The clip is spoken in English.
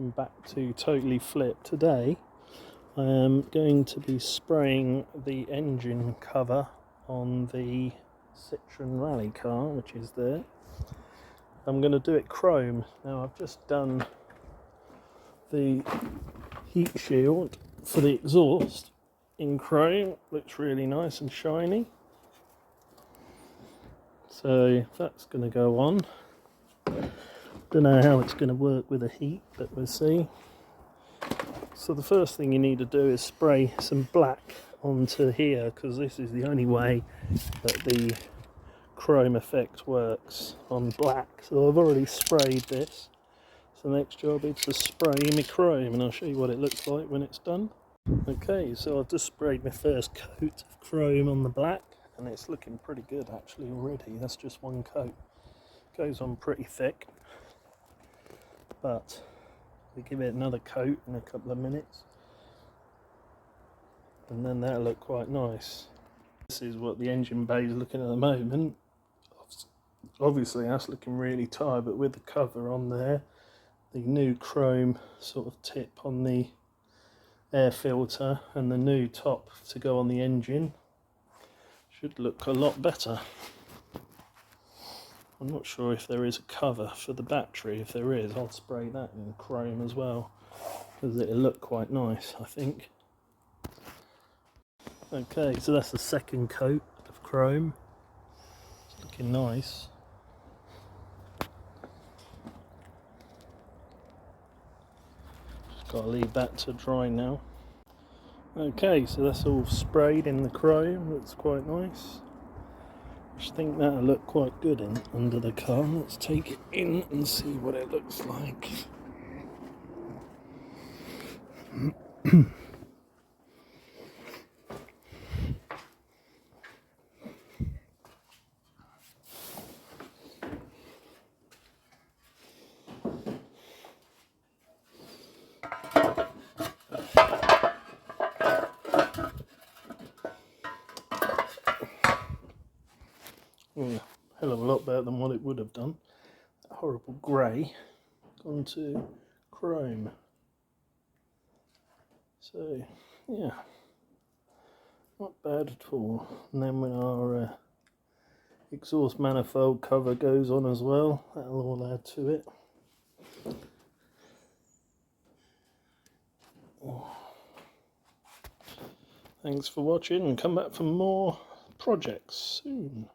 welcome back to Totally Flip. Today I am going to be spraying the engine cover on the Citroen Rally car, which is there. I'm going to do it chrome. Now I've just done the heat shield for the exhaust in chrome. Looks really nice and shiny, so that's going to go on. Don't know how it's going to work with the heat, but we'll see. So the first thing you need to do is spray some black onto here, because this is the only way that the chrome effect works on black. So I've already sprayed this. So the next job is to spray my chrome, and I'll show you what it looks like when it's done. Okay, so I've just sprayed my first coat of chrome on the black, and it's looking pretty good actually already. That's just one coat. Goes on pretty thick, but we give it another coat in a couple of minutes, and then that'll look quite nice. This is what the engine bay is looking at the moment. Obviously that's looking really tired, but with the cover on there, the new chrome sort of tip on the air filter, and the new top to go on the engine, should look a lot better. I'm not sure if there is a cover for the battery. If there is, I'll spray that in chrome as well, because it'll look quite nice, I think. Okay, so that's the second coat of chrome. It's looking nice. Just got to leave that to dry now. Okay, so that's all sprayed in the chrome. Looks quite nice. I think that'll look quite good under the car. Let's take it in and see what it looks like. Yeah, hell of a lot better than what it would have done. That horrible grey gone to chrome. So yeah, not bad at all. And then when our exhaust manifold cover goes on as well, that'll all add to it. Thanks for watching, and come back for more projects soon.